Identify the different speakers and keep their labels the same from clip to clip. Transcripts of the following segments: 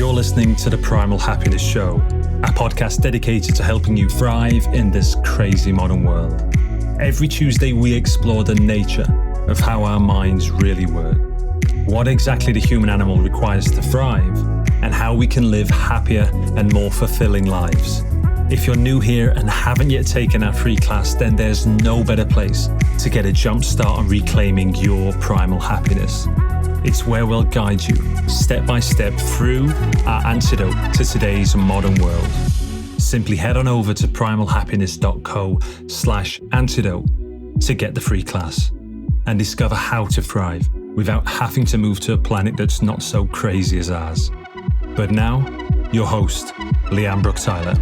Speaker 1: You're listening to the Primal Happiness Show, a podcast dedicated to helping you thrive in this crazy modern world. Every Tuesday, we explore the nature of how our minds really work, what exactly the human animal requires to thrive, and how we can live happier and more fulfilling lives. If you're new here and haven't yet taken our free class, then there's no better place to get a jump start on reclaiming your primal happiness. It's where we'll guide you step by step through our antidote to today's modern world. Simply head on over to primalhappiness.co/antidote to get the free class and discover how to thrive without having to move to a planet that's not so crazy as ours. But now, your host, Lian Brook-Tyler.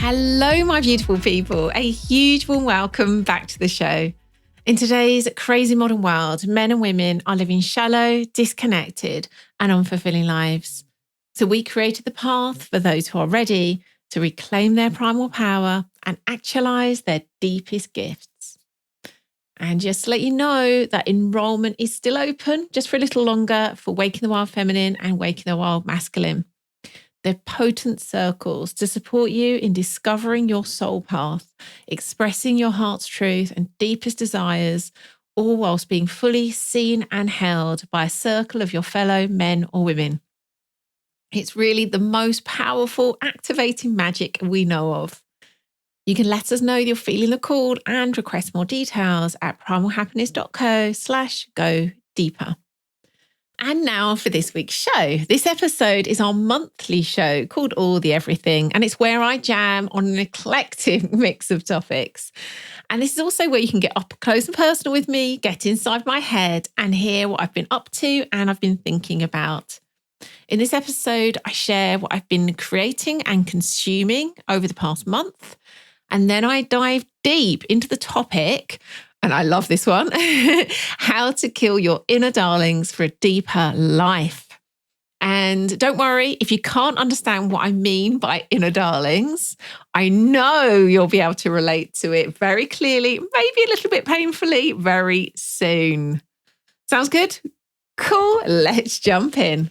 Speaker 2: Hello, my beautiful people. A huge warm welcome back to the show. In today's crazy modern world, men and women are living shallow, disconnected, and unfulfilling lives. So we created the path for those who are ready to reclaim their primal power and actualize their deepest gifts. And just to let you know that enrollment is still open just for a little longer for Waking the Wild Feminine and Waking the Wild Masculine. They're potent circles to support you in discovering your soul path, expressing your heart's truth and deepest desires, all whilst being fully seen and held by a circle of your fellow men or women. It's really the most powerful activating magic we know of. You can let us know you're feeling the call and request more details at primalhappiness.co/go deeper. And now for this week's show. This episode is our monthly show called All the Everything, and it's where I jam on an eclectic mix of topics. And this is also where you can get up close and personal with me, get inside my head and hear what I've been up to and I've been thinking about. In this episode, I share what I've been creating and consuming over the past month. And then I dive deep into the topic, and I love this one, how to kill your inner darlings for a deeper life. And don't worry, if you can't understand what I mean by inner darlings, I know you'll be able to relate to it very clearly, maybe a little bit painfully, very soon. Sounds good? Cool, let's jump in.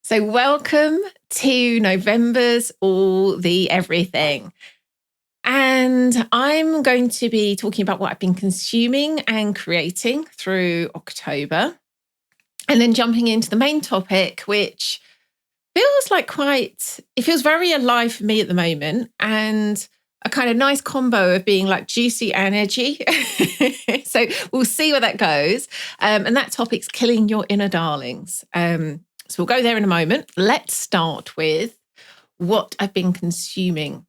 Speaker 2: So welcome to November's All the Everything. And I'm going to be talking about what I've been consuming and creating through October. And then jumping into the main topic, which feels like it feels very alive for me at the moment. And a kind of nice combo of being like juicy and edgy. So we'll see where that goes. And that topic's killing your inner darlings. So we'll go there in a moment. Let's start with what I've been consuming.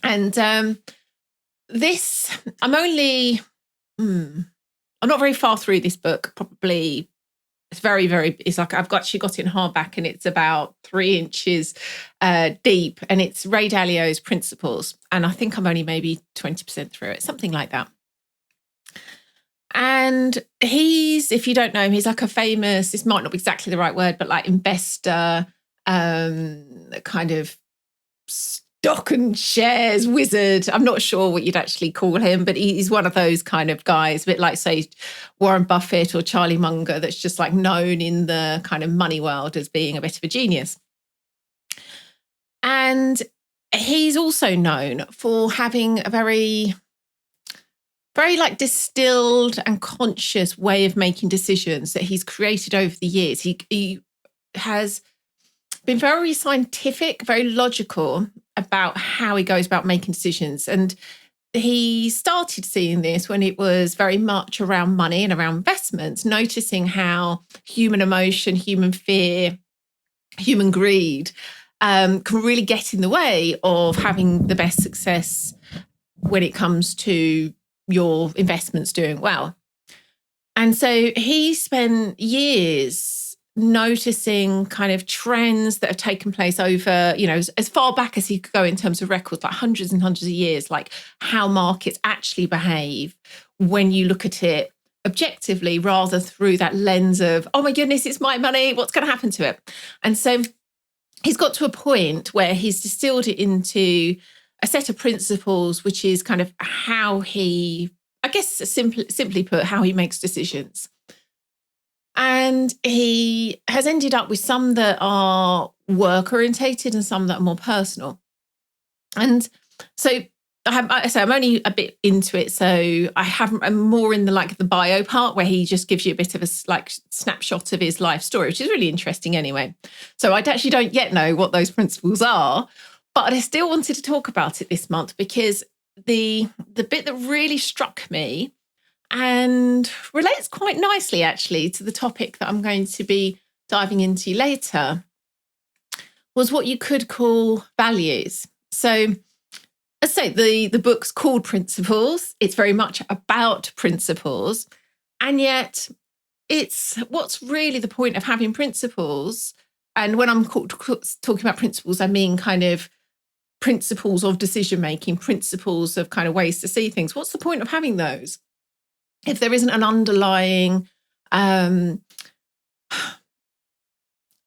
Speaker 2: And I'm not very far through this book, probably. It's it's like I've actually got it in hardback and it's about 3 inches deep, and it's Ray Dalio's Principles. And I think I'm only maybe 20% through it, something like that. And if you don't know him, he's like a famous, this might not be exactly the right word, but like investor, kind of stock and shares wizard. I'm not sure what you'd actually call him, but he's one of those kind of guys, a bit like, say, Warren Buffett or Charlie Munger, that's just like known in the kind of money world as being a bit of a genius. And he's also known for having a very, very like distilled and conscious way of making decisions that he's created over the years. He has been very scientific, very logical about how he goes about making decisions. And he started seeing this when it was very much around money and around investments, noticing how human emotion, human fear, human greed can really get in the way of having the best success when it comes to your investments doing well. And so he spent years noticing kind of trends that have taken place over, as far back as he could go in terms of records, like hundreds and hundreds of years, like how markets actually behave when you look at it objectively rather through that lens of, oh my goodness, it's my money, what's going to happen to it? And so he's got to a point where he's distilled it into a set of principles, which is kind of how he I guess simply put, how he makes decisions. And he has ended up with some that are work orientated and some that are more personal. And so I'm only a bit into it, so I'm more in the bio part where he just gives you a bit of a snapshot of his life story, which is really interesting anyway. So I actually don't yet know what those principles are, but I still wanted to talk about it this month because the bit that really struck me and relates quite nicely actually to the topic that I'm going to be diving into later was what you could call values. So as I say, the book's called Principles. It's very much about principles. And yet it's what's really the point of having principles. And when I'm talking about principles, I mean kind of principles of decision making, principles of kind of ways to see things. What's the point of having those if there isn't an underlying,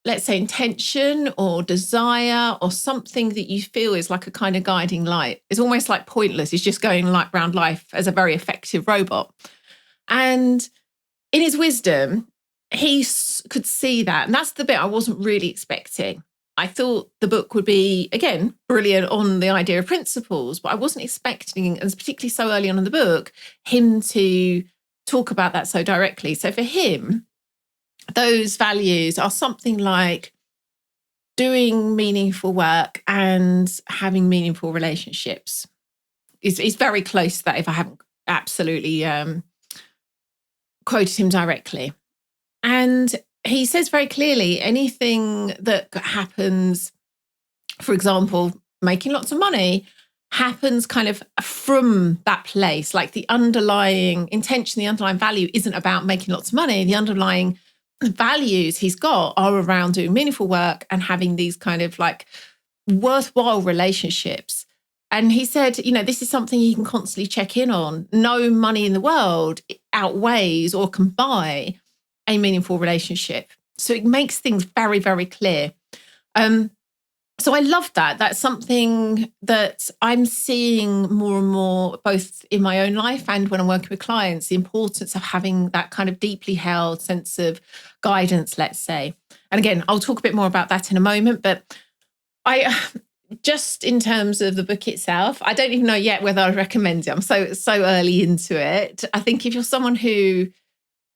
Speaker 2: let's say, intention or desire or something that you feel is like a kind of guiding light? It's almost like pointless. It's just going around life as a very effective robot. And in his wisdom, he could see that. And that's the bit I wasn't really expecting. I thought the book would be, again, brilliant on the idea of principles, but I wasn't expecting, and particularly so early on in the book, him to talk about that so directly. So for him, those values are something like doing meaningful work and having meaningful relationships. It's very close to that if I haven't absolutely quoted him directly. And he says very clearly anything that happens, for example, making lots of money, happens kind of from that place. Like the underlying intention, the underlying value isn't about making lots of money. The underlying values he's got are around doing meaningful work and having these kind of like worthwhile relationships. And he said, this is something you can constantly check in on. No money in the world outweighs or can buy a meaningful relationship. So it makes things very, very clear. So I love that. That's something that I'm seeing more and more, both in my own life and when I'm working with clients, the importance of having that kind of deeply held sense of guidance, let's say. And again, I'll talk a bit more about that in a moment, but just in terms of the book itself, I don't even know yet whether I'd recommend it. I'm so early into it. I think if you're someone who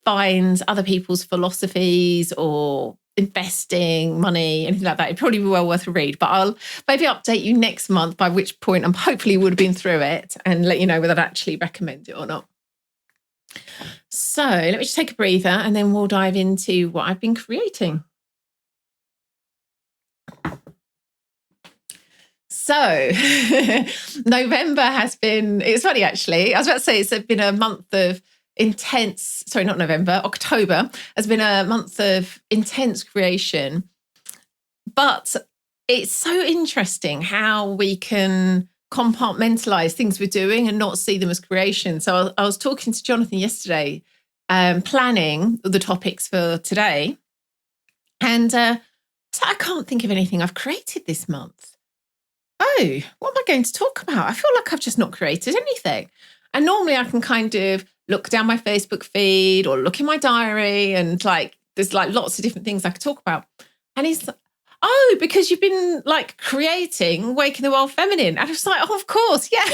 Speaker 2: finds other people's philosophies or investing, money, anything like that, it'd probably be well worth a read. But I'll maybe update you next month, by which point I'm hopefully would have been through it and let you know whether I'd actually recommend it or not. So let me just take a breather and then we'll dive into what I've been creating. So November has been, it's funny actually, I was about to say it's been a month of October has been a month of intense creation. But it's so interesting how we can compartmentalize things we're doing and not see them as creation. So I was talking to Jonathan yesterday, planning the topics for today. And so I can't think of anything I've created this month. Oh, what am I going to talk about? I feel like I've just not created anything. And normally I can kind of look down my Facebook feed or look in my diary and there's lots of different things I could talk about. And he's like, oh, because you've been creating Waking the Wild Feminine. And I was like, oh, of course, yeah,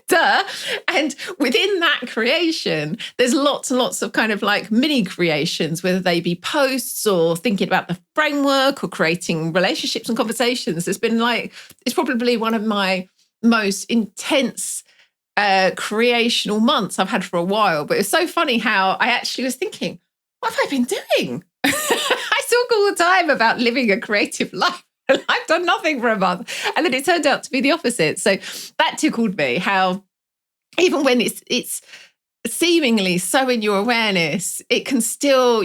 Speaker 2: duh. And within that creation, there's lots and lots of kind of mini creations, whether they be posts or thinking about the framework or creating relationships and conversations. It's been it's probably one of my most intense creational months I've had for a while. But it's so funny how I actually was thinking, what have I been doing? I talk all the time about living a creative life. I've done nothing for a month. And then it turned out to be the opposite. So that tickled me, how even when it's seemingly so in your awareness, you can still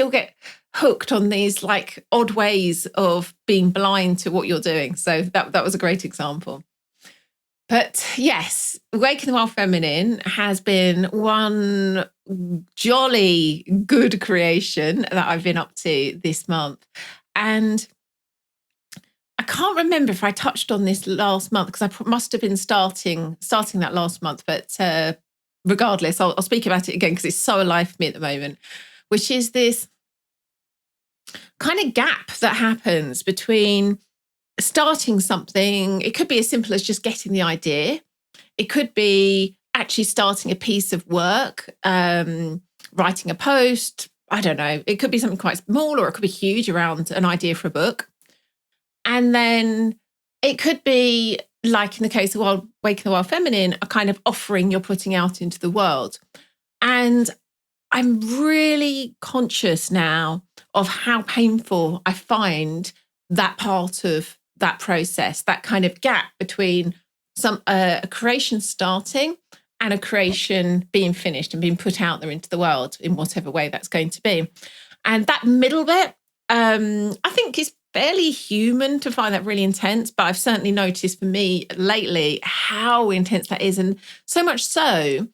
Speaker 2: get hooked on these odd ways of being blind to what you're doing. So that was a great example. But yes, Waking the Wild Feminine has been one jolly good creation that I've been up to this month. And I can't remember if I touched on this last month because I must have been starting that last month. But regardless, I'll speak about it again because it's so alive for me at the moment, which is this kind of gap that happens between starting something. It could be as simple as just getting the idea. It could be actually starting a piece of work, writing a post. I don't know. It could be something quite small, or it could be huge, around an idea for a book. And then it could be, like in the case of Waking the Wild Feminine, a kind of offering you're putting out into the world. And I'm really conscious now of how painful I find that part of that process, that kind of gap between a creation starting and a creation being finished and being put out there into the world in whatever way that's going to be. And that middle bit, I think is fairly human to find that really intense, but I've certainly noticed for me lately how intense that is. And so much so,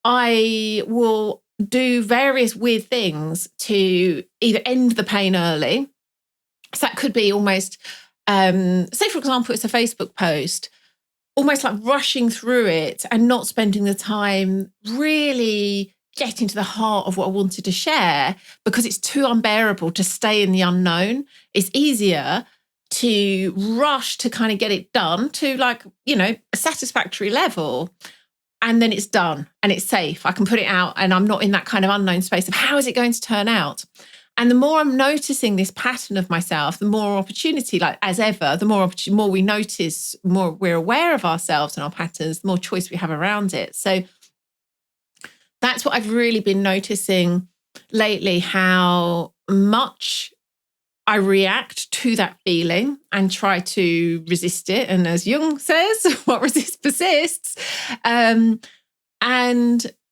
Speaker 2: I will do various weird things to either end the pain early. So that could be almost, say, for example, it's a Facebook post, almost like rushing through it and not spending the time really getting to the heart of what I wanted to share, because it's too unbearable to stay in the unknown. It's easier to rush to kind of get it done to, like, a satisfactory level. And then it's done and it's safe. I can put it out and I'm not in that kind of unknown space of how is it going to turn out. And the more I'm noticing this pattern of myself, the more opportunity, like as ever, the more we notice, more we're aware of ourselves and our patterns, the more choice we have around it. So that's what I've really been noticing lately, how much I react to that feeling and try to resist it. And as Jung says, what resists persists. And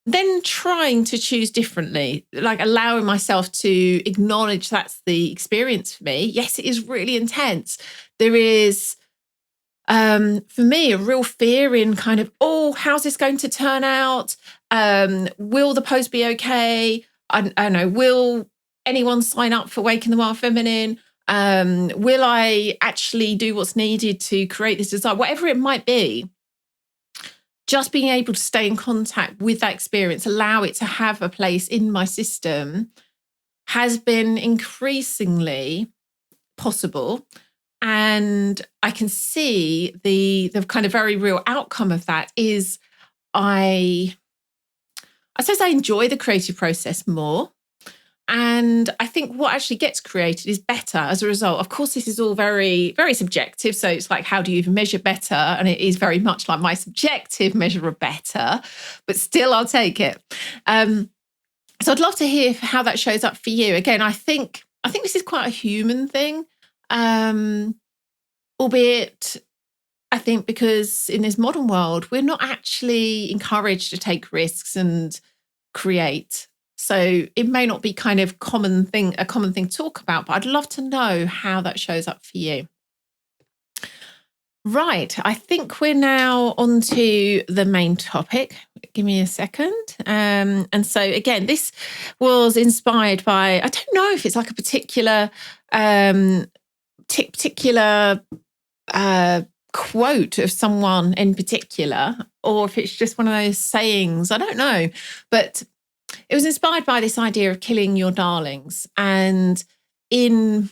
Speaker 2: then trying to choose differently, like allowing myself to acknowledge that's the experience for me. Yes, it is really intense. There is, for me, a real fear in kind of, how's this going to turn out? Will the post be okay? I don't know, will anyone sign up for Waking the Wild Feminine? Will I actually do what's needed to create this design? Whatever it might be, just being able to stay in contact with that experience, allow it to have a place in my system, has been increasingly possible. And I can see the kind of very real outcome of that is I suppose I enjoy the creative process more. And I think what actually gets created is better as a result. Of course, this is all very, very subjective. So it's like, how do you even measure better? And it is very much like my subjective measure of better, but still I'll take it. So I'd love to hear how that shows up for you. Again, I think this is quite a human thing, albeit I think because in this modern world, we're not actually encouraged to take risks and create. So it may not be kind of a common thing to talk about, but I'd love to know how that shows up for you. Right, I think we're now on to the main topic. Give me a second. And so again, this was inspired by, I don't know if it's like a particular quote of someone in particular, or if it's just one of those sayings, I don't know. But it was inspired by this idea of killing your darlings. And in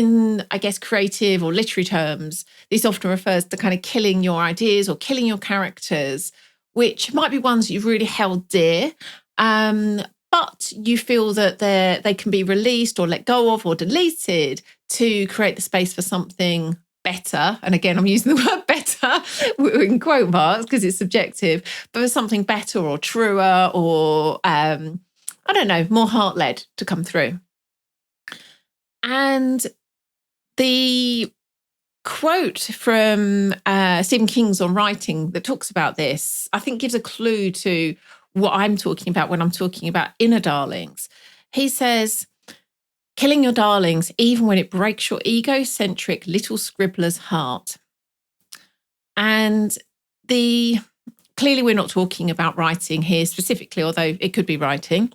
Speaker 2: I guess creative or literary terms, this often refers to kind of killing your ideas or killing your characters, which might be ones that you've really held dear, but you feel that they can be released or let go of or deleted to create the space for something better. And again, I'm using the word better in quote marks because it's subjective, but for something better or truer or, I don't know, more heart-led to come through. And the quote from Stephen King's On Writing that talks about this, I think gives a clue to what I'm talking about when I'm talking about inner darlings. He says, killing your darlings, even when it breaks your egocentric little scribbler's heart. And clearly we're not talking about writing here specifically, although it could be writing.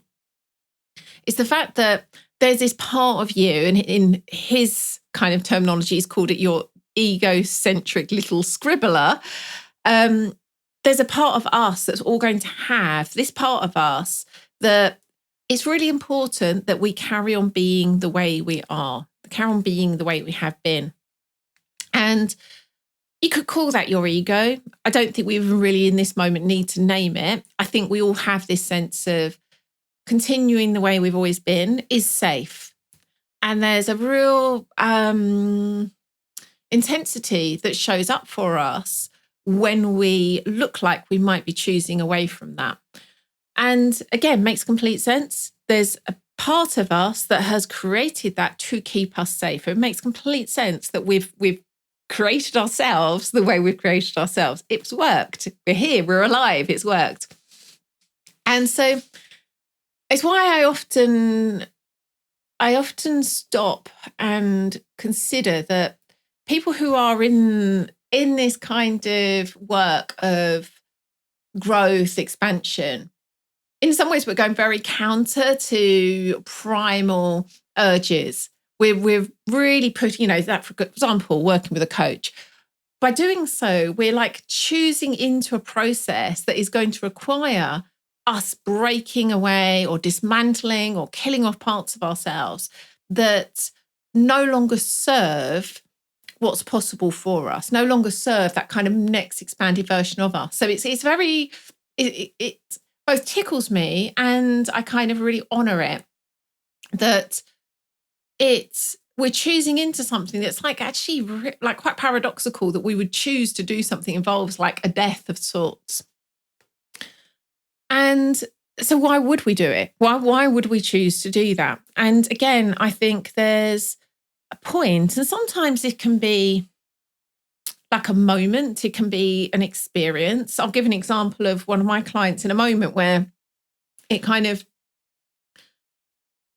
Speaker 2: It's the fact that there's this part of you, and in his kind of terminology, he's called it your egocentric little scribbler, there's a part of us that's all going to have this part of us that it's really important that we carry on being the way we are, carry on being the way we have been. And you could call that your ego. I don't think we even really in this moment need to name it. I think we all have this sense of continuing the way we've always been is safe. And there's a real intensity that shows up for us when we look like we might be choosing away from that. And again, makes complete sense. There's a part of us that has created that to keep us safe. It makes complete sense that we've created ourselves the way we've created ourselves. It's worked. We're here, we're alive, it's worked. And so it's why I often stop and consider that people who are in this kind of work of growth, expansion, in some ways we're going very counter to primal urges. We're really putting, that, for example, working with a coach. By doing so, we're like choosing into a process that is going to require us breaking away or dismantling or killing off parts of ourselves that no longer serve what's possible for us, no longer serve that kind of next expanded version of us. So it's very, it both tickles me and I kind of really honor it that we're choosing into something that's like actually like quite paradoxical that we would choose to do something involves like a death of sorts. And so why would we do it? Why would we choose to do that? And again, I think there's a point, and sometimes it can be like a moment, it can be an experience. I'll give an example of one of my clients in a moment where it kind of,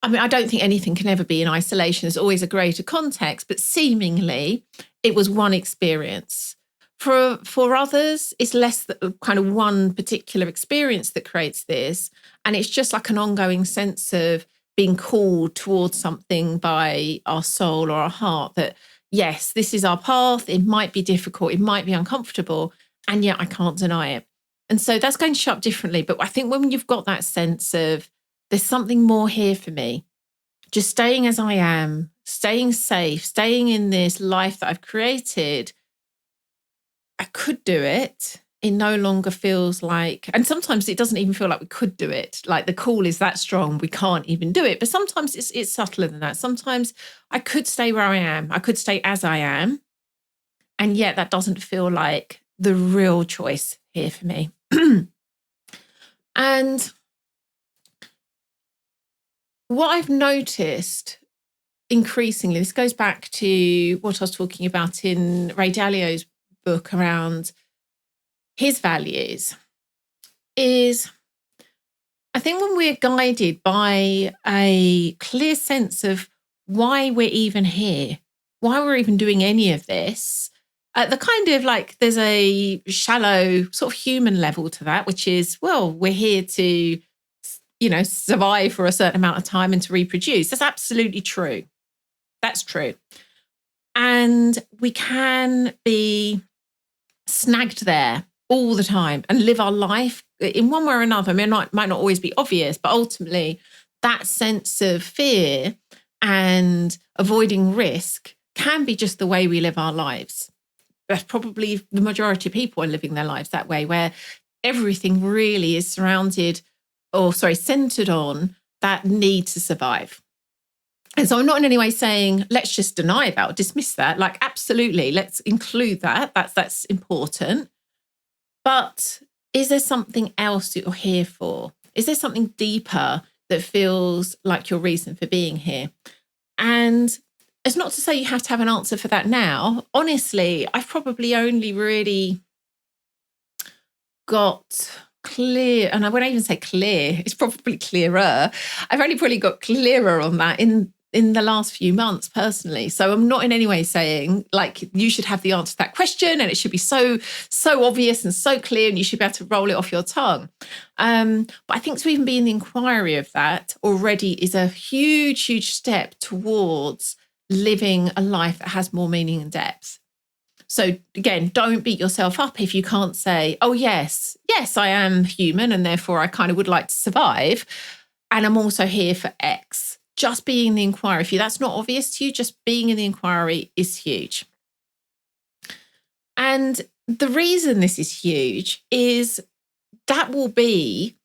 Speaker 2: I don't think anything can ever be in isolation. There's always a greater context, but seemingly it was one experience. For others, it's less kind of one particular experience that creates this. And it's just like an ongoing sense of being called towards something by our soul or our heart that, yes, this is our path. It might be difficult. It might be uncomfortable. And yet I can't deny it. And so that's going to show up differently. But I think when you've got that sense of there's something more here for me, just staying as I am, staying safe, staying in this life that I've created, I could do it. It no longer feels like, and sometimes it doesn't even feel like we could do it. Like the call is that strong, we can't even do it. But sometimes it's subtler than that. Sometimes I could stay where I am. I could stay as I am. And yet that doesn't feel like the real choice here for me. And what I've noticed increasingly, this goes back to what I was talking about in Ray Dalio's book around his values, is I think when we're guided by a clear sense of why we're even here, why we're even doing any of this, the kind of like there's a shallow sort of human level to that, which is, well, we're here to, survive for a certain amount of time and to reproduce. That's absolutely true. That's true. And we can be snagged there all the time and live our life in one way or another. It might not always be obvious, but ultimately that sense of fear and avoiding risk can be just the way we live our lives. That's probably the majority of people are living their lives that way, where everything really is centered on that need to survive. And so I'm not in any way saying, let's just deny that or dismiss that. Like, absolutely, let's include that. That's important. But is there something else that you're here for? Is there something deeper that feels like your reason for being here? And it's not to say you have to have an answer for that now. Honestly, I've probably only really got clear, and when I even say clear, it's probably clearer. I've only probably got clearer on that in the last few months personally. So I'm not in any way saying like you should have the answer to that question and it should be so obvious and so clear and you should be able to roll it off your tongue. But I think to even be in the inquiry of that already is a huge, huge step towards living a life that has more meaning and depth. So again, don't beat yourself up if you can't say, oh, yes, I am human and therefore I kind of would like to survive. And I'm also here for X. Just being in the inquiry, if that's not obvious to you, just being in the inquiry is huge. And the reason this is huge is that will be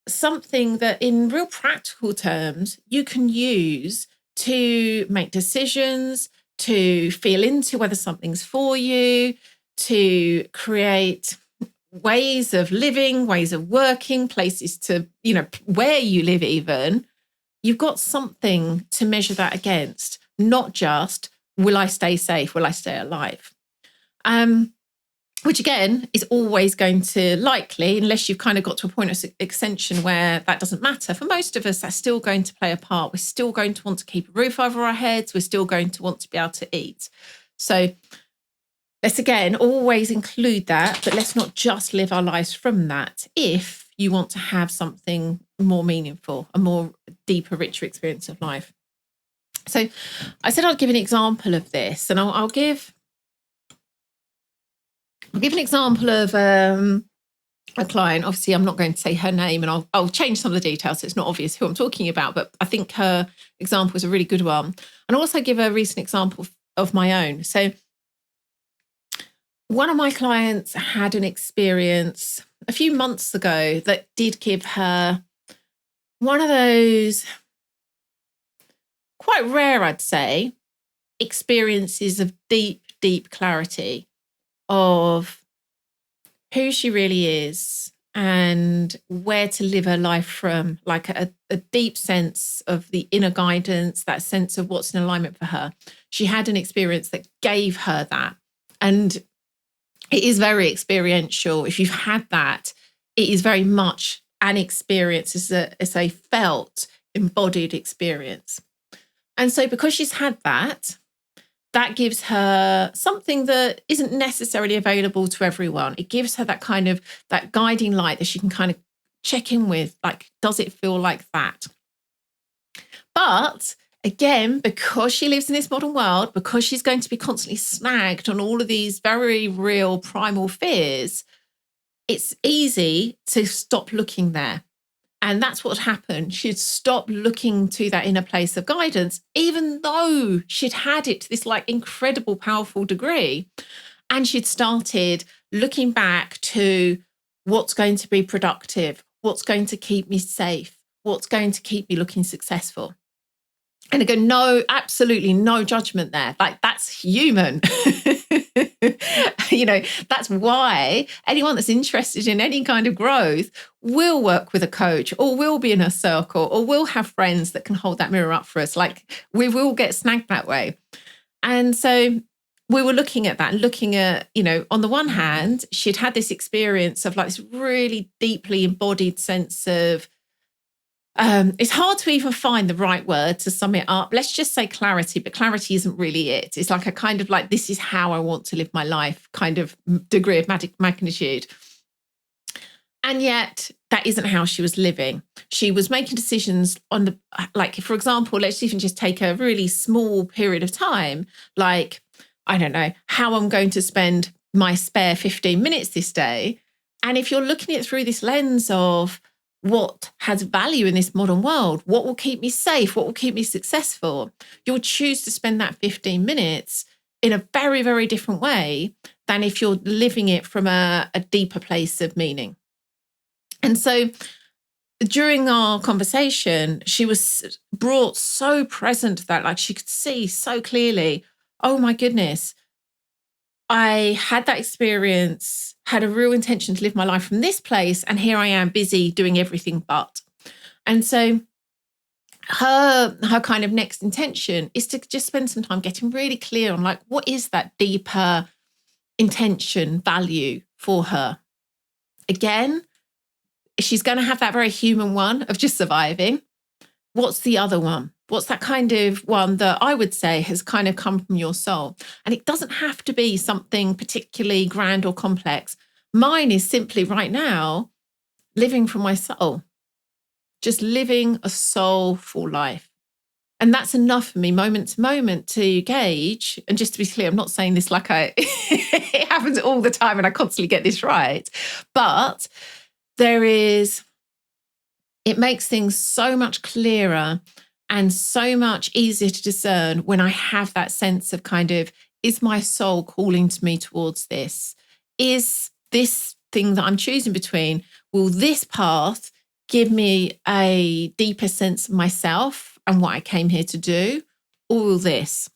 Speaker 2: something that in real practical terms, you can use to make decisions, to feel into whether something's for you, to create ways of living, ways of working, places to, where you live even. You've got something to measure that against, not just, will I stay safe? Will I stay alive? Which again is always going to likely, unless you've kind of got to a point of extension where that doesn't matter. For most of us, that's still going to play a part. We're still going to want to keep a roof over our heads. We're still going to want to be able to eat. So let's again always include that, but let's not just live our lives from that if you want to have something more meaningful, a more deeper, richer experience of life. So I said I'll give an example of this, and I'll give an example of a client. Obviously, I'm not going to say her name, and I'll change some of the details so it's not obvious who I'm talking about, but I think her example is a really good one. And I'll also give a recent example of my own. So one of my clients had an experience a few months ago that did give her one of those quite rare, I'd say, experiences of deep, deep clarity of who she really is and where to live her life from, like a deep sense of the inner guidance, that sense of what's in alignment for her. She had an experience that gave her that. And it is very experiential. If you've had that, it is very much an experience. It's a felt, embodied experience. And so because she's had that gives her something that isn't necessarily available to everyone. It gives her that kind of, that guiding light that she can kind of check in with, like, does it feel like that? But again, because she lives in this modern world, because she's going to be constantly snagged on all of these very real primal fears, it's easy to stop looking there. And that's what happened. She'd stopped looking to that inner place of guidance, even though she'd had it to this like incredible, powerful degree. And she'd started looking back to what's going to be productive, what's going to keep me safe, what's going to keep me looking successful. And again, no, absolutely no judgment there. Like, that's human. That's why anyone that's interested in any kind of growth will work with a coach or will be in a circle or will have friends that can hold that mirror up for us. Like, we will get snagged that way. And so we were looking at that, looking at, on the one hand, she'd had this experience of like this really deeply embodied sense of, it's hard to even find the right word to sum it up. Let's just say clarity, but clarity isn't really it. It's like a kind of like, this is how I want to live my life kind of degree of magnitude. And yet that isn't how she was living. She was making decisions on the, like, for example, let's even just take a really small period of time. Like, I don't know, how I'm going to spend my spare 15 minutes this day. And if you're looking at it through this lens of, what has value in this modern world? What will keep me safe? What will keep me successful? You'll choose to spend that 15 minutes in a very, very different way than if you're living it from a deeper place of meaning. And so during our conversation, she was brought so present to that, like she could see so clearly, oh my goodness, I had that experience, had a real intention to live my life from this place, and here I am busy doing everything but. And so her kind of next intention is to just spend some time getting really clear on like, what is that deeper intention, value for her? Again, she's going to have that very human one of just surviving. What's the other one? What's that kind of one that I would say has kind of come from your soul? And it doesn't have to be something particularly grand or complex. Mine is simply right now, living from my soul, just living a soulful life. And that's enough for me, moment to moment, to gauge. And just to be clear, I'm not saying this like it happens all the time and I constantly get this right. But it makes things so much clearer and so much easier to discern when I have that sense of kind of, is my soul calling to me towards this? Is this thing that I'm choosing between, will this path give me a deeper sense of myself and what I came here to do, or will this?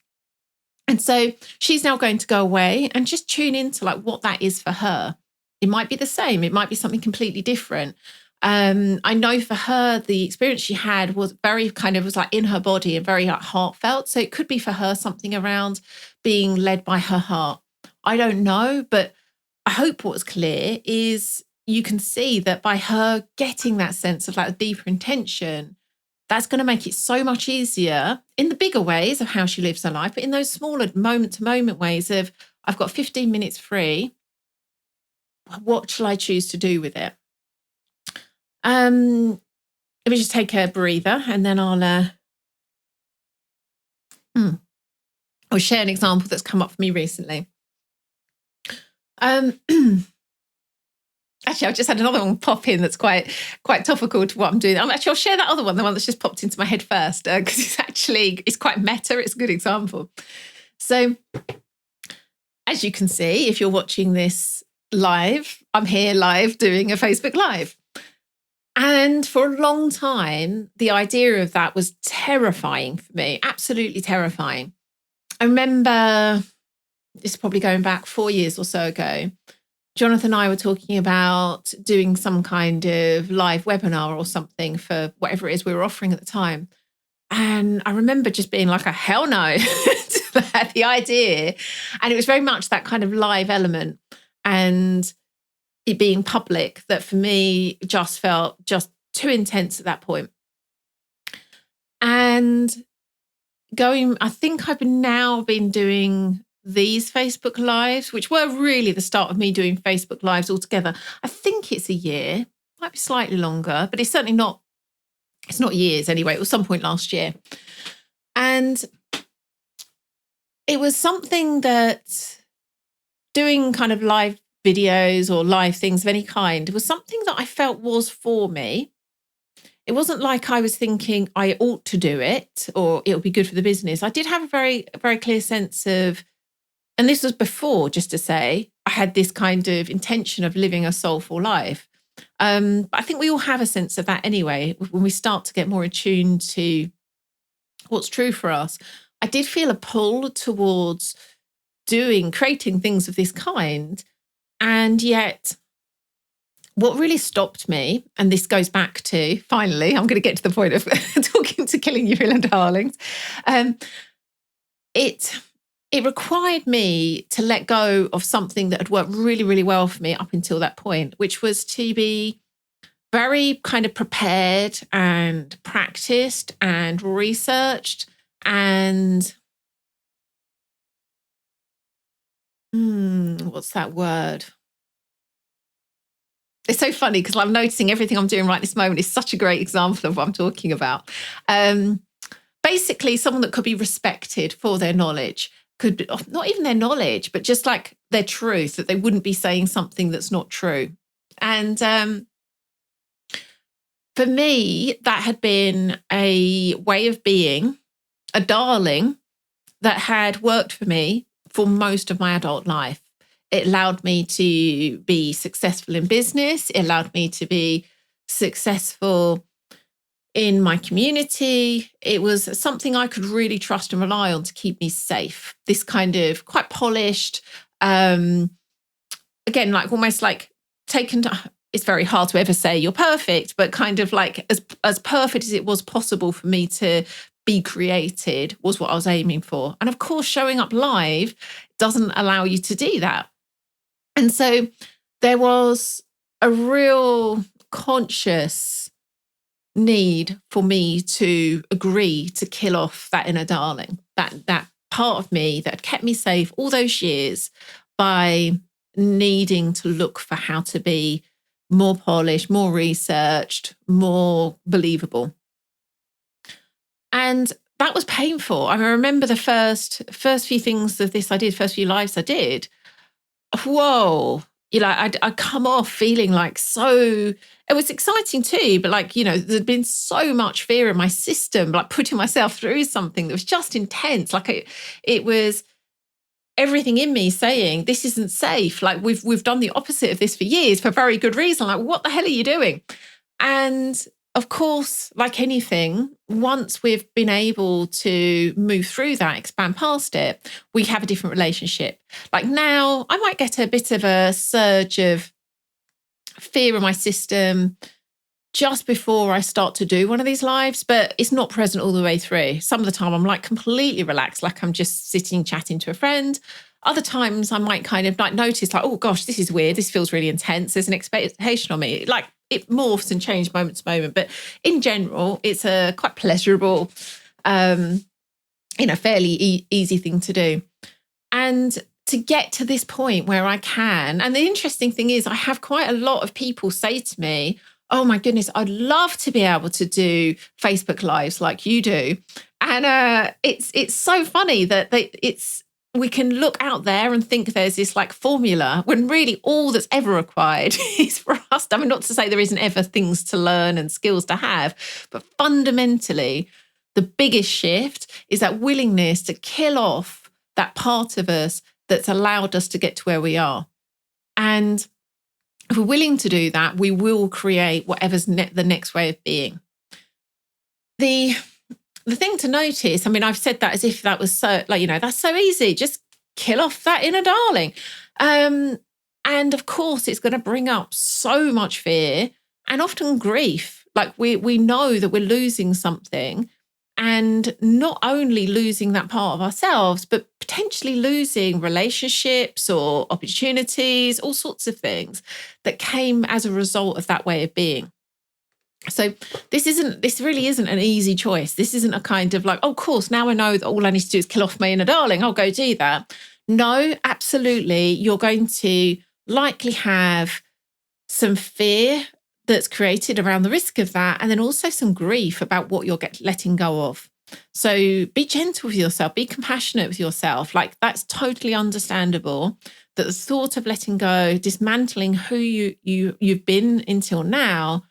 Speaker 2: And so she's now going to go away and just tune into like what that is for her. It might be the same. It might be something completely different. I know for her, the experience she had was very was like in her body and very like heartfelt. So it could be for her something around being led by her heart. I don't know, but I hope what's clear is you can see that by her getting that sense of like a deeper intention, that's going to make it so much easier in the bigger ways of how she lives her life, but in those smaller moment-to-moment ways of, I've got 15 minutes free. What shall I choose to do with it? Let me just take a breather and then I'll share an example that's come up for me recently. Actually, I've just had another one pop in that's quite topical to what I'm doing. I'll share that other one, the one that's just popped into my head first, because it's quite meta. It's a good example. So, as you can see, if you're watching this live, I'm here live doing a Facebook Live. And for a long time, the idea of that was terrifying for me, absolutely terrifying. I remember, this is probably going back 4 years or so ago, Jonathan and I were talking about doing some kind of live webinar or something for whatever it is we were offering at the time. And I remember just being like a hell no to the idea. And it was very much that kind of live element and it being public that for me just felt just too intense at that point. And I think I've now been doing these Facebook Lives, which were really the start of me doing Facebook Lives altogether. I think it's a year, might be slightly longer, but it's certainly not, it's not years anyway. It was some point last year. And it was something that doing kind of live videos or live things of any kind was something that I felt was for me. It wasn't like I was thinking I ought to do it or it'll be good for the business. I did have a very clear sense of, and this was before, just to say, I had this kind of intention of living a soulful life. But I think we all have a sense of that anyway, when we start to get more attuned to what's true for us. I did feel a pull towards creating things of this kind. And yet, what really stopped me, and this goes back to, finally, I'm going to get to the point of talking to Killing Your Real Darlings. It required me to let go of something that had worked really, really well for me up until that point, which was to be very kind of prepared and practiced and researched and what's that word? It's so funny because I'm noticing everything I'm doing right this moment is such a great example of what I'm talking about. Basically, someone that could be respected for their knowledge, could be, not even their knowledge, but just like their truth, that they wouldn't be saying something that's not true. And for me, that had been a way of being, a darling that had worked for me for most of my adult life. It allowed me to be successful in business. It allowed me to be successful in my community. It was something I could really trust and rely on to keep me safe. This kind of quite polished, again, like almost like taken to, it's very hard to ever say you're perfect, but kind of like as perfect as it was possible for me to be created was what I was aiming for. And of course, showing up live doesn't allow you to do that. And so there was a real conscious need for me to agree to kill off that inner darling, that part of me that kept me safe all those years by needing to look for how to be more polished, more researched, more believable. And that was painful. I remember the first few things of this I did, first few lives I did. Whoa. I'd come off feeling like so, it was exciting too, but like, there'd been so much fear in my system, like putting myself through something that was just intense. Like it was everything in me saying, this isn't safe. Like we've done the opposite of this for years for very good reason. Like, what the hell are you doing? And of course, like anything, once we've been able to move through that, expand past it, we have a different relationship. Like now, I might get a bit of a surge of fear in my system just before I start to do one of these lives, but it's not present all the way through. Some of the time I'm like completely relaxed, like I'm just sitting chatting to a friend. Other times I might kind of like notice like, oh gosh, this is weird. This feels really intense. There's an expectation on me. Like it morphs and changes moment to moment. But in general, it's a quite pleasurable, fairly easy thing to do. And to get to this point where I can, and the interesting thing is I have quite a lot of people say to me, oh my goodness, I'd love to be able to do Facebook Lives like you do. And it's so funny that we can look out there and think there's this like formula when really all that's ever required is for us. I mean, not to say there isn't ever things to learn and skills to have, but fundamentally, the biggest shift is that willingness to kill off that part of us that's allowed us to get to where we are. And if we're willing to do that, we will create whatever's the next way of being. The thing to notice, I mean, I've said that as if that was so, like, that's so easy. Just kill off that inner darling. And of course, it's going to bring up so much fear and often grief. Like we know that we're losing something, and not only losing that part of ourselves, but potentially losing relationships or opportunities, all sorts of things that came as a result of that way of being. So this really isn't an easy choice. This isn't a kind of like, oh, of course, now I know that all I need to do is kill off my inner darling. I'll go do that. No, absolutely. You're going to likely have some fear that's created around the risk of that, and then also some grief about what you're letting go of. So be gentle with yourself, be compassionate with yourself. Like that's totally understandable that the thought of letting go, dismantling who you've been until now,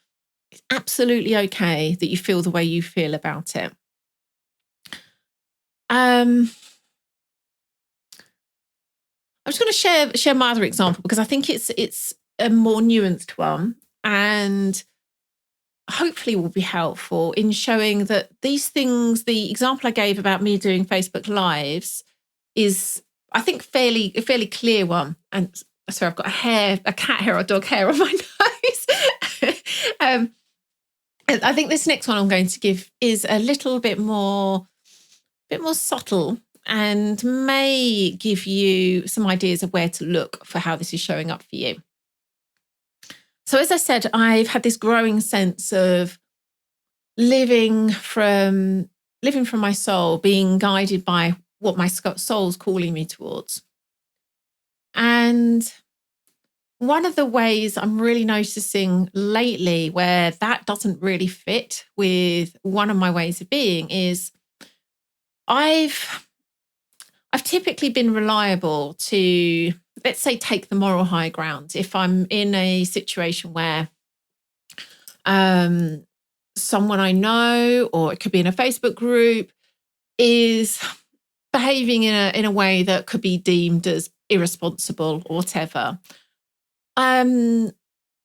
Speaker 2: it's absolutely okay that you feel the way you feel about it. I'm just going to share my other example because I think it's a more nuanced one, and hopefully will be helpful in showing that these things, the example I gave about me doing Facebook Lives is, I think, a fairly clear one. And sorry, I've got a cat hair or dog hair on my nose. I think this next one I'm going to give is a little bit more subtle and may give you some ideas of where to look for how this is showing up for you. So as I said, I've had this growing sense of living from my soul, being guided by what my soul's calling me towards. And one of the ways I'm really noticing lately where that doesn't really fit with one of my ways of being is I've typically been reliable to, let's say, take the moral high ground. If I'm in a situation where someone I know, or it could be in a Facebook group, is behaving in a way that could be deemed as irresponsible or whatever, I'm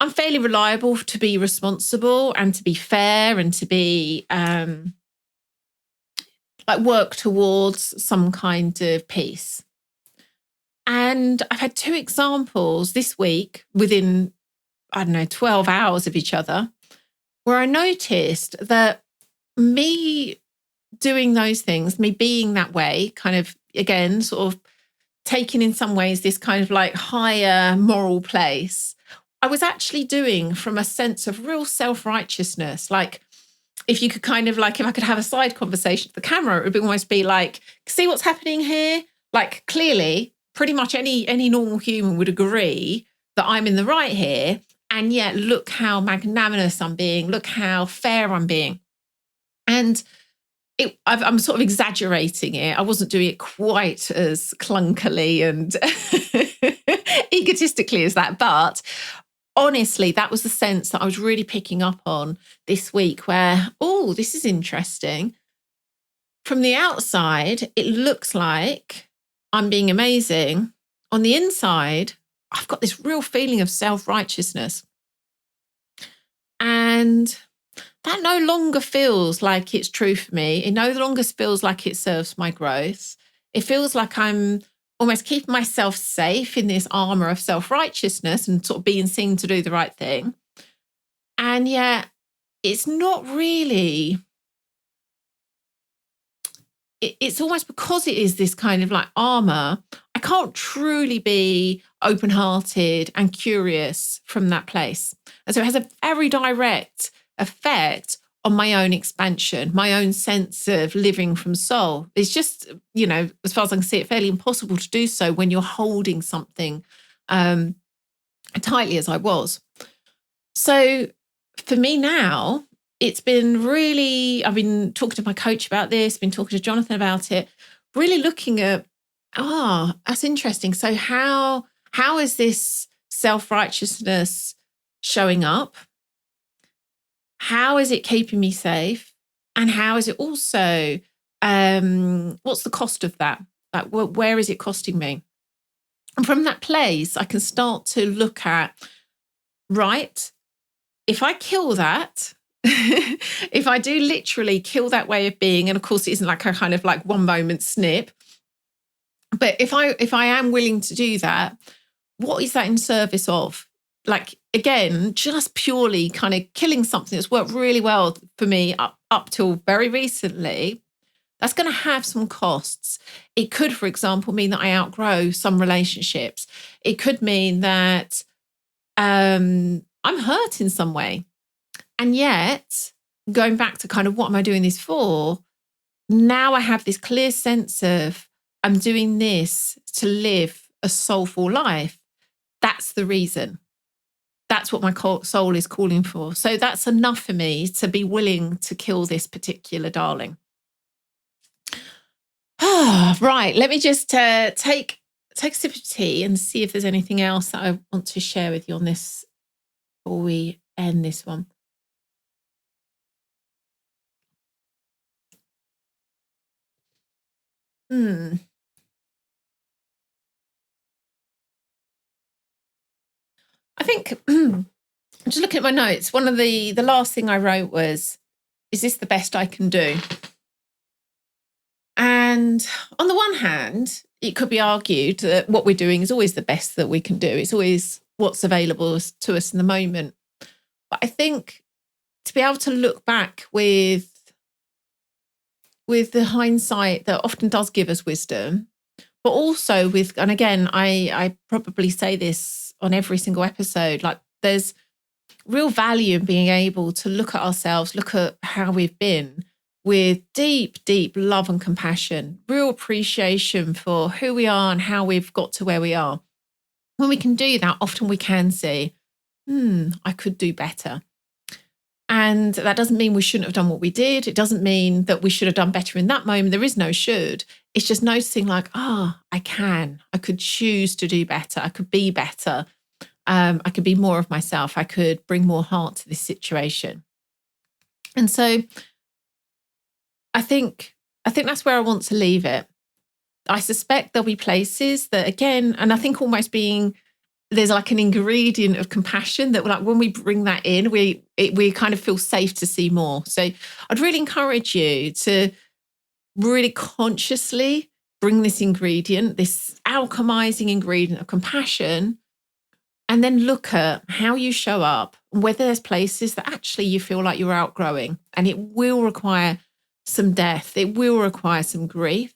Speaker 2: fairly reliable to be responsible and to be fair and to be like work towards some kind of peace. And I've had two examples this week within, 12 hours of each other, where I noticed that me doing those things, me being that way, kind of, again, sort of taking in some ways this kind of like higher moral place, I was actually doing from a sense of real self-righteousness. Like, if you could kind of like, if I could have a side conversation with the camera, it would almost be like, see what's happening here? Like, clearly, pretty much any normal human would agree that I'm in the right here. And yet, look how magnanimous I'm being. Look how fair I'm being. And I'm sort of exaggerating it. I wasn't doing it quite as clunkily and egotistically as that. But honestly, that was the sense that I was really picking up on this week where, oh, this is interesting. From the outside, it looks like I'm being amazing. On the inside, I've got this real feeling of self-righteousness. And that no longer feels like it's true for me. It no longer feels like it serves my growth. It feels like I'm almost keeping myself safe in this armor of self-righteousness and sort of being seen to do the right thing. And yet it's not really, it's almost because it is this kind of like armor, I can't truly be open-hearted and curious from that place. And so it has a very direct effect on my own expansion, my own sense of living from soul. It's just, as far as I can see it, fairly impossible to do so when you're holding something tightly as I was. So for me now, it's been really, I've been talking to my coach about this, been talking to Jonathan about it, really looking at, that's interesting. So how is this self-righteousness showing up? How is it keeping me safe? And how is it also, what's the cost of that? Like, where is it costing me? And from that place, I can start to look at, right, if I kill that, if I do literally kill that way of being, and of course it isn't like a kind of like one moment snip, but if I am willing to do that, what is that in service of? Like, again, just purely kind of killing something that's worked really well for me up till very recently, that's going to have some costs. It could, for example, mean that I outgrow some relationships. It could mean that I'm hurt in some way. And yet, going back to kind of what am I doing this for, now I have this clear sense of I'm doing this to live a soulful life. That's the reason. That's what my soul is calling for. So that's enough for me to be willing to kill this particular darling. Right, let me just take a sip of tea and see if there's anything else that I want to share with you on this before we end this one. I think just looking at my notes, one of the last thing I wrote was, is this the best I can do? And on the one hand, it could be argued that what we're doing is always the best that we can do. It's always what's available to us in the moment. But I think to be able to look back with the hindsight that often does give us wisdom, but also with, and again, I probably say this on every single episode, like there's real value in being able to look at ourselves, look at how we've been with deep, deep love and compassion, real appreciation for who we are and how we've got to where we are. When we can do that, often we can say, I could do better. And that doesn't mean we shouldn't have done what we did. It doesn't mean that we should have done better in that moment. There is no should. It's just noticing like, I could choose to do better. I could be better. I could be more of myself. I could bring more heart to this situation. And so I think that's where I want to leave it. I suspect there'll be places that, again, and I think almost there's like an ingredient of compassion that, like, when we bring that in, we kind of feel safe to see more. So I'd really encourage you to really consciously bring this ingredient, this alchemizing ingredient of compassion, and then look at how you show up, whether there's places that actually you feel like you're outgrowing, and it will require some death. It will require some grief.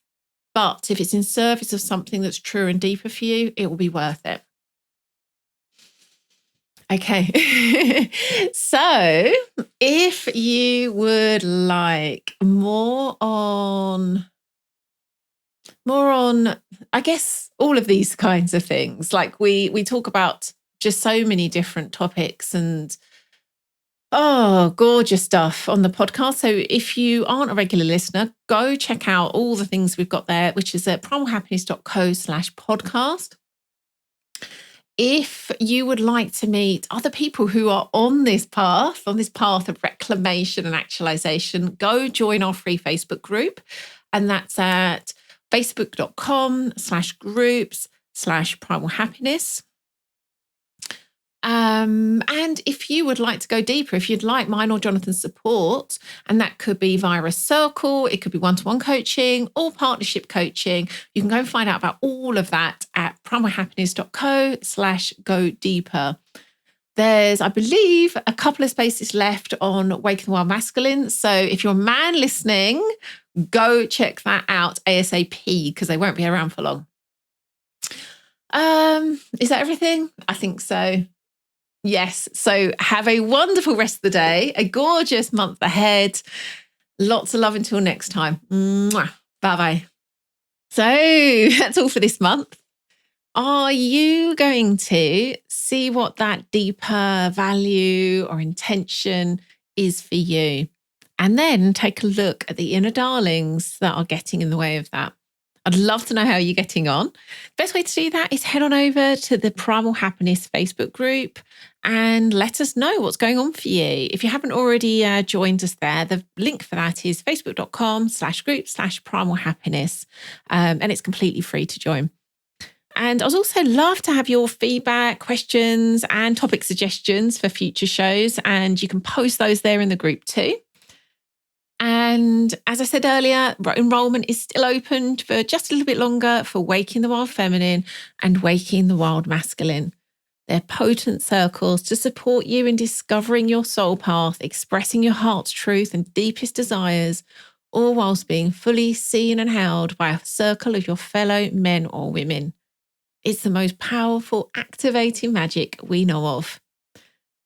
Speaker 2: But if it's in service of something that's true and deeper for you, it will be worth it. Okay. So if you would like more on, I guess, all of these kinds of things, like we talk about just so many different topics, and Oh, gorgeous stuff on the podcast. So if you aren't a regular listener, go check out all the things we've got there, which is at primalhappiness.co/podcast. If you would like to meet other people who are on this path of reclamation and actualization, go join our free Facebook group. And that's at facebook.com/groups/primalhappiness. And if you would like to go deeper, if you'd like mine or Jonathan's support, and that could be via a circle, it could be one-to-one coaching or partnership coaching, you can go and find out about all of that at primalhappiness.co/go deeper. There's, I believe, a couple of spaces left on Waking the Wild Masculine. So if you're a man listening, go check that out ASAP because they won't be around for long. Is that everything? I think so. Yes. So have a wonderful rest of the day, a gorgeous month ahead. Lots of love until next time. Mwah. Bye-bye. So that's all for this month. Are you going to see what that deeper value or intention is for you? And then take a look at the inner darlings that are getting in the way of that. I'd love to know how you're getting on. Best way to do that is head on over to the Primal Happiness Facebook group and let us know what's going on for you. If you haven't already joined us there, the link for that is facebook.com/group/primalhappiness. And it's completely free to join. And I'd also love to have your feedback, questions, and topic suggestions for future shows. And you can post those there in the group too. And as I said earlier, enrollment is still open for just a little bit longer for Waking the Wild Feminine and Waking the Wild Masculine. They're potent circles to support you in discovering your soul path, expressing your heart's truth and deepest desires, all whilst being fully seen and held by a circle of your fellow men or women. It's the most powerful activating magic we know of.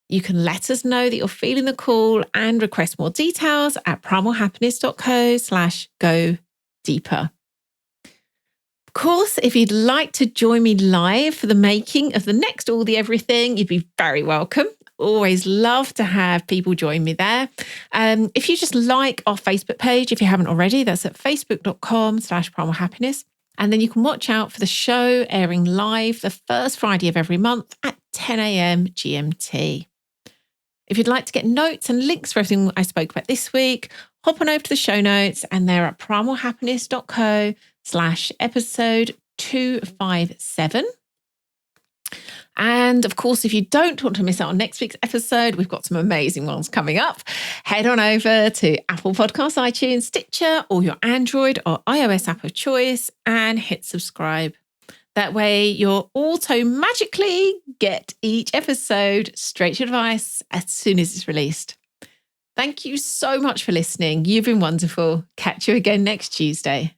Speaker 2: You can let us know that you're feeling the call and request more details at primalhappiness.co/go deeper. Of course, if you'd like to join me live for the making of the next All the Everything, you'd be very welcome. Always love to have people join me there. If you just like our Facebook page, if you haven't already, that's at facebook.com/primalhappiness. And then you can watch out for the show airing live the first Friday of every month at 10 a.m. GMT. If you'd like to get notes and links for everything I spoke about this week, hop on over to the show notes and they're at primalhappiness.co/episode 257. And of course, if you don't want to miss out on next week's episode, we've got some amazing ones coming up. Head on over to Apple Podcasts, iTunes, Stitcher, or your Android or iOS app of choice and hit subscribe. That way you'll auto magically get each episode straight to your device as soon as it's released. Thank you so much for listening. You've been wonderful. Catch you again next Tuesday.